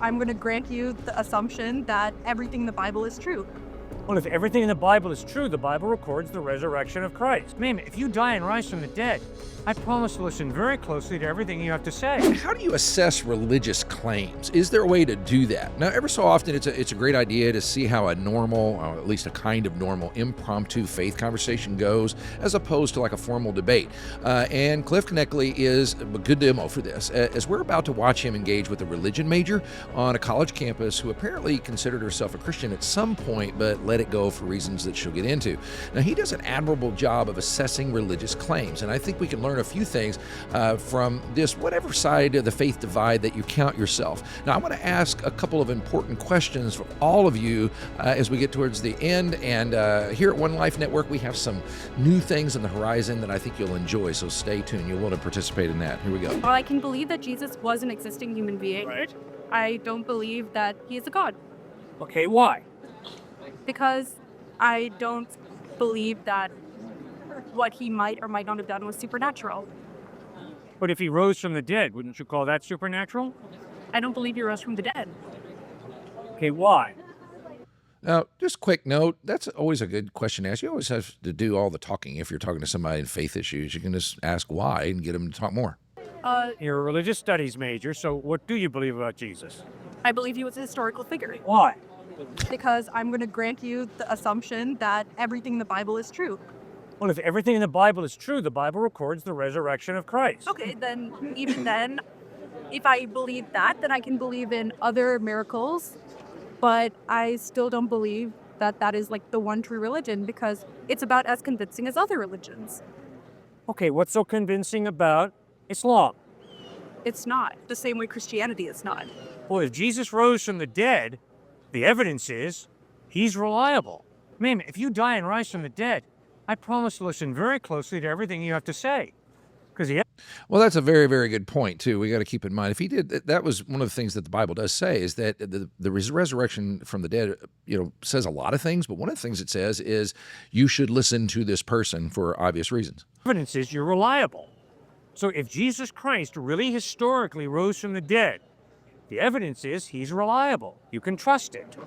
I'm going to grant you the assumption that everything in the Bible is true. Well, if everything in the Bible is true, the Bible records the resurrection of Christ. Ma'am, if you die and rise from the dead, I promise to listen very closely to everything you have to say. How do you assess religious claims? Is there a way to do that? Now, every so often, it's a great idea to see how a normal, or at least a kind of normal, impromptu faith conversation goes, as opposed to like a formal debate. And Cliff Knechtle is a good demo for this, as we're about to watch him engage with a religion major on a college campus who apparently considered herself a Christian at some point, but let it go for reasons that she'll get into. Now, he does an admirable job of assessing religious claims, and I think we can learn a few things from this, whatever side of the faith divide that you count yourself. Now, I want to ask a couple of important questions for all of you as we get towards the end, and here at One Life Network, we have some new things on the horizon that I think you'll enjoy, so stay tuned. You'll want to participate in that. Here we go. Well, I can believe that Jesus was an existing human being. Right? I don't believe that he is a god, Okay, why? because I don't believe that what he might or might not have done was supernatural. But if he rose from the dead, wouldn't you call that supernatural? I don't believe he rose from the dead. Okay, why? Now, just quick note, that's always a good question to ask. You always have to do all the talking if you're talking to somebody in faith issues. You can just ask why and get them to talk more. You're a religious studies major, so what do you believe about Jesus? I believe he was a historical figure, Why? because I'm going to grant you the assumption that everything in the Bible is true. Well, if everything in the Bible is true, the Bible records the resurrection of Christ. Okay, then even then, if I believe that, then I can believe in other miracles, but I still don't believe that that is like the one true religion, because it's about as convincing as other religions. Okay, what's so convincing about Islam? It's not the same way Christianity is not. Well, if Jesus rose from the dead, the evidence is he's reliable. Ma'am, if you die and rise from the dead, I promise to listen very closely to everything you have to say. Because Well, that's a very, very good point, too. We got to keep in mind, if he did, that was one of the things that the Bible does say, is that the resurrection from the dead, says a lot of things, but one of the things it says is you should listen to this person for obvious reasons. evidence is you're reliable. So if Jesus Christ really historically rose from the dead, the evidence is he's reliable. You can trust it.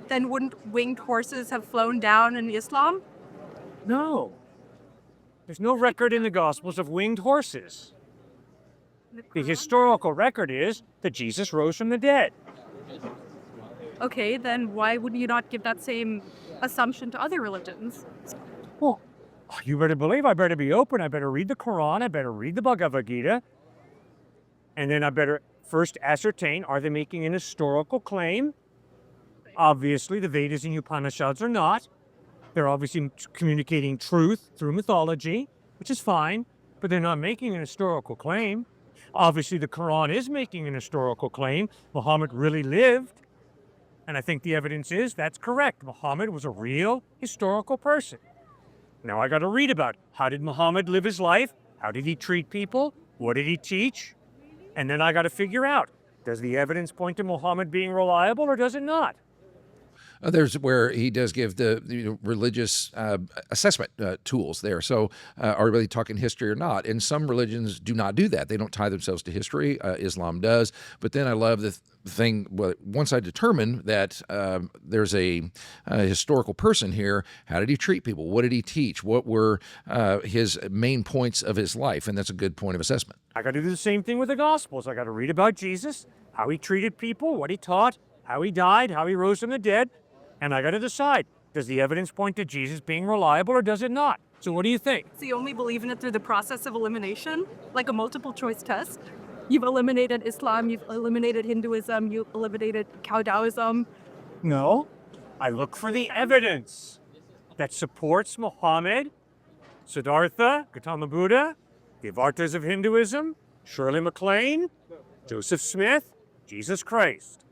Then wouldn't winged horses have flown down in Islam? No. There's no record in the Gospels of winged horses. The historical record is that Jesus rose from the dead. Okay, then why would you not give that same assumption to other religions? Well, you better believe I better be open. I better read the Quran. I better read the Bhagavad Gita. And then I better first ascertain, are they making an historical claim? Obviously, the Vedas and Upanishads are not. They're obviously communicating truth through mythology, which is fine, but they're not making an historical claim. Obviously, the Quran is making an historical claim. Muhammad really lived. And I think the evidence is that's correct. Muhammad was a real historical person. Now I got to read about how did Muhammad live his life? How did he treat people? What did he teach? And then I got to figure out, does the evidence point to Muhammad being reliable or does it not? There's where he does give the religious assessment tools there. So are we really talking history or not? And some religions do not do that. They don't tie themselves to history. Islam does. But then I love the thing, once I determine that there's a historical person here, how did he treat people? What did he teach? What were his main points of his life? And that's a good point of assessment. I got to do the same thing with the Gospels. I got to read about Jesus, how he treated people, what he taught, how he died, how he rose from the dead. And I got to decide, does the evidence point to Jesus being reliable or does it not? So what do you think? So you only believe in it through the process of elimination, like a multiple choice test? You've eliminated Islam, you've eliminated Hinduism, you've eliminated Cow Taoism. No, I look for the evidence that supports Muhammad, Siddhartha, Gautama Buddha, the avatars of Hinduism, Shirley MacLaine, Joseph Smith, Jesus Christ.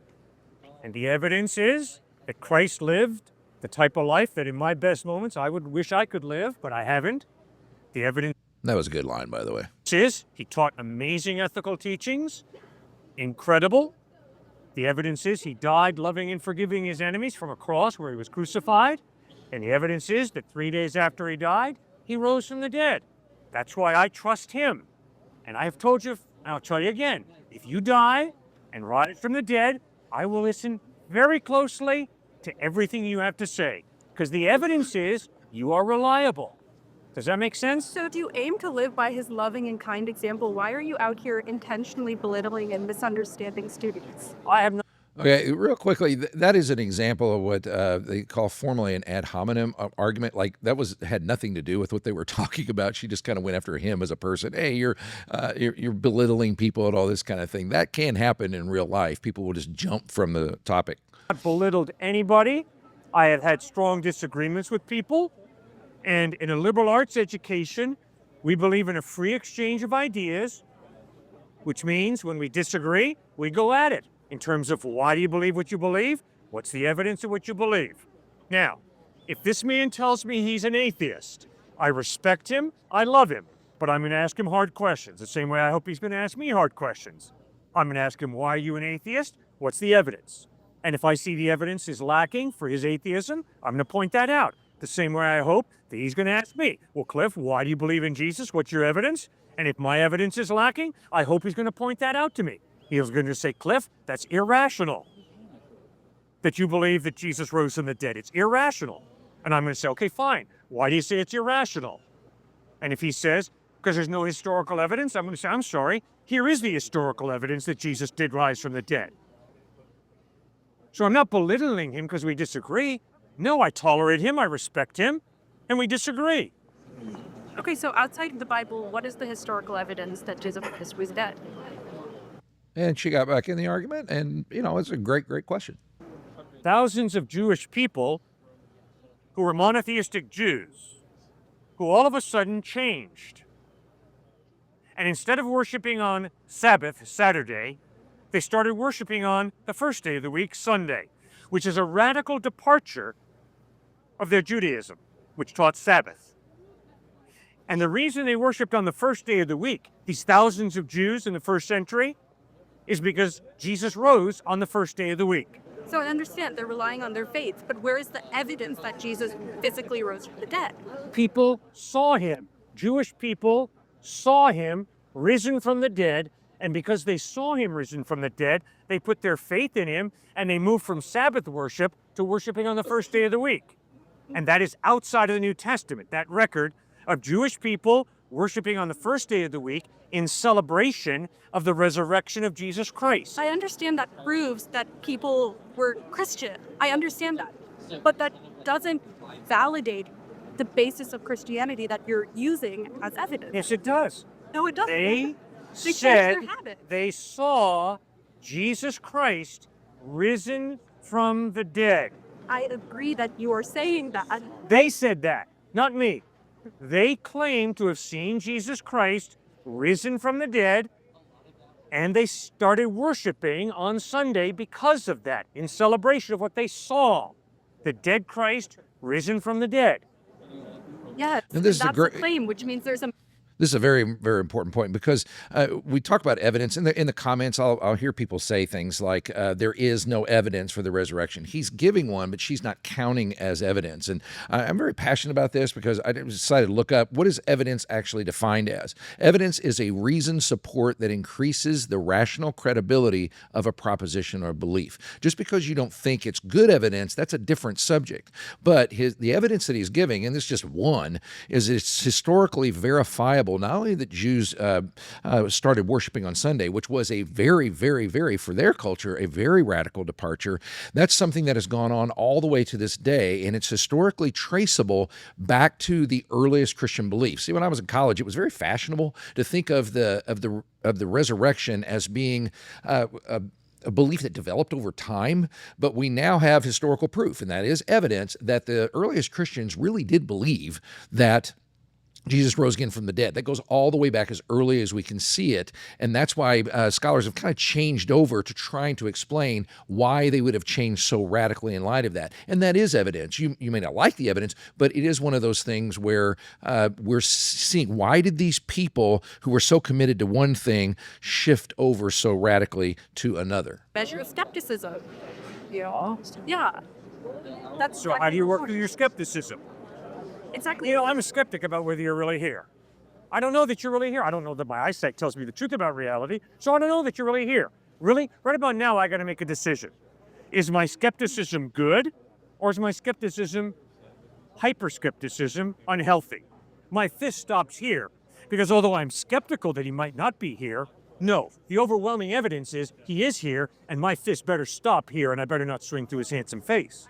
And the evidence is that Christ lived the type of life that in my best moments I would wish I could live, but I haven't. The evidence That was a good line, by the way. is he taught amazing ethical teachings, incredible. The evidence is he died loving and forgiving his enemies from a cross where he was crucified. And the evidence is that 3 days after he died, he rose from the dead. That's why I trust him. And I have told you, and I'll tell you again, if you die and rise from the dead, I will listen very closely to everything you have to say, because the evidence is you are reliable. Does that make sense? So if you aim to live by his loving and kind example, why are you out here intentionally belittling and misunderstanding students? I have no. Okay, real quickly, that is an example of what they call formally an ad hominem argument. Like that had nothing to do with what they were talking about. She just kind of went after him as a person. Hey, you're belittling people and all this kind of thing. That can happen in real life. People will just jump from the topic. Not belittled anybody. I have had strong disagreements with people. And in a liberal arts education, we believe in a free exchange of ideas, which means when we disagree, we go at it in terms of why do you believe what you believe? What's the evidence of what you believe? Now, if this man tells me he's an atheist, I respect him, I love him, but I'm going to ask him hard questions, the same way I hope he's going to ask me hard questions. I'm going to ask him, why are you an atheist? What's the evidence? And if I see the evidence is lacking for his atheism, I'm going to point that out. The same way I hope that he's going to ask me, well, Cliff, why do you believe in Jesus? What's your evidence? And if my evidence is lacking, I hope he's going to point that out to me. He's going to say, Cliff, that's irrational that you believe that Jesus rose from the dead. It's irrational. And I'm going to say, okay, fine. Why do you say it's irrational? And if he says, because there's no historical evidence, I'm going to say, I'm sorry. Here is the historical evidence that Jesus did rise from the dead. So I'm not belittling him because we disagree. No, I tolerate him, I respect him, and we disagree. Okay, so outside of the Bible, what is the historical evidence that Jesus Christ was dead? And she got back in the argument, and, it's a great, great question. Thousands of Jewish people who were monotheistic Jews, who all of a sudden changed. And instead of worshiping on Sabbath, Saturday, they started worshiping on the first day of the week, Sunday, which is a radical departure of their Judaism, which taught Sabbath. And the reason they worshiped on the first day of the week, these thousands of Jews in the first century, is because Jesus rose on the first day of the week. So I understand they're relying on their faith, but where is the evidence that Jesus physically rose from the dead? People saw him. Jewish people saw him risen from the dead, and because they saw him risen from the dead, they put their faith in him, and they moved from Sabbath worship to worshiping on the first day of the week. And that is outside of the New Testament, that record of Jewish people worshiping on the first day of the week in celebration of the resurrection of Jesus Christ. I understand that proves that people were Christian. I understand that. But that doesn't validate the basis of Christianity that you're using as evidence. Yes, it does. No, it doesn't. They changed said their habit. they saw Jesus Christ risen from the dead. I agree that you are saying that. They said that, not me. They claim to have seen Jesus Christ risen from the dead, and they started worshiping on Sunday because of that, in celebration of what they saw, the dead Christ risen from the dead. Yes, And this is a that's great- a claim, which means there's a This is a very, very important point because we talk about evidence in the comments. I'll hear people say things like there is no evidence for the resurrection. He's giving one, but she's not counting as evidence. And I'm very passionate about this because I decided to look up what is evidence actually defined as. Evidence is a reasoned support that increases the rational credibility of a proposition or belief. Just because you don't think it's good evidence, that's a different subject. But the evidence that he's giving, and this is just one, is it's historically verifiable. Not only that Jews started worshiping on Sunday, which was a very, very, very, for their culture, a very radical departure. That's something that has gone on all the way to this day, and it's historically traceable back to the earliest Christian beliefs. See, when I was in college, it was very fashionable to think of the resurrection as being a belief that developed over time, but we now have historical proof, and that is evidence that the earliest Christians really did believe that Jesus rose again from the dead. That goes all the way back as early as we can see it, and that's why scholars have kind of changed over to trying to explain why they would have changed so radically in light of that. And that is evidence. You may not like the evidence, but it is one of those things where we're seeing why did these people who were so committed to one thing shift over so radically to another? measure of skepticism. Yeah. That's So how do you work through your skepticism? exactly. You know, I'm a skeptic about whether you're really here. I don't know that you're really here. I don't know that my eyesight tells me the truth about reality, so I don't know that you're really here. Really? Right about now, I got to make a decision. Is my skepticism good, or is my skepticism, hyper-skepticism, unhealthy? My fist stops here, because although I'm skeptical that he might not be here, no, the overwhelming evidence is he is here, and my fist better stop here, and I better not swing through his handsome face.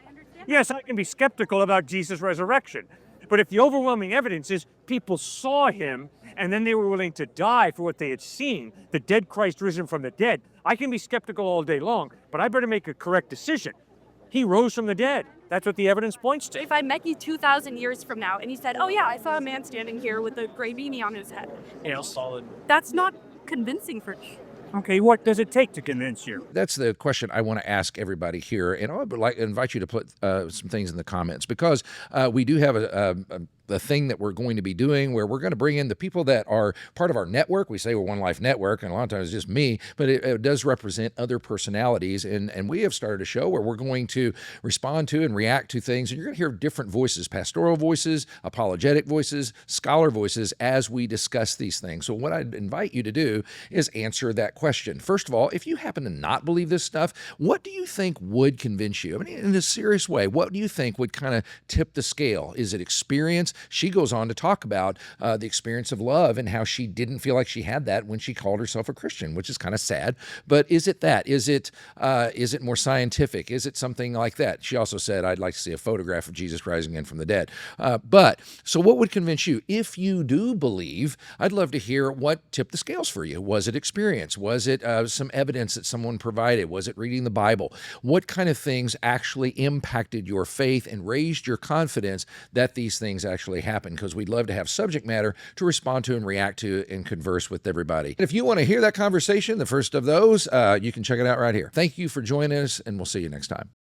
Yes, I can be skeptical about Jesus' resurrection, but if the overwhelming evidence is people saw him and then they were willing to die for what they had seen, the dead Christ risen from the dead, I can be skeptical all day long, but I better make a correct decision. He rose from the dead. That's what the evidence points to. If I met you 2,000 years from now and you said, oh yeah, I saw a man standing here with a gray beanie on his head. Yeah, solid. That's not convincing for me. Okay, what does it take to convince you? That's the question I want to ask everybody here, and I would like to invite you to put some things in the comments, because we do have a thing that we're going to be doing where we're going to bring in the people that are part of our network. We say we're One Life Network, and a lot of times it's just me, but it does represent other personalities, and we have started a show where we're going to respond to and react to things, and you're going to hear different voices, pastoral voices, apologetic voices, scholar voices, as we discuss these things. So what I'd invite you to do is answer that question. First of all, if you happen to not believe this stuff, what do you think would convince you? I mean, in a serious way, what do you think would kind of tip the scale? Is it experience? She goes on to talk about the experience of love and how she didn't feel like she had that when she called herself a Christian, which is kind of sad. But is it that? Is it more scientific? Is it something like that? She also said, I'd like to see a photograph of Jesus rising in from the dead. So what would convince you? If you do believe, I'd love to hear what tipped the scales for you. Was it experience? Was it some evidence that someone provided? Was it reading the Bible? What kind of things actually impacted your faith and raised your confidence that these things actually happen? Because we'd love to have subject matter to respond to and react to and converse with everybody. And if you want to hear that conversation, the first of those, you can check it out right here. Thank you for joining us, and we'll see you next time.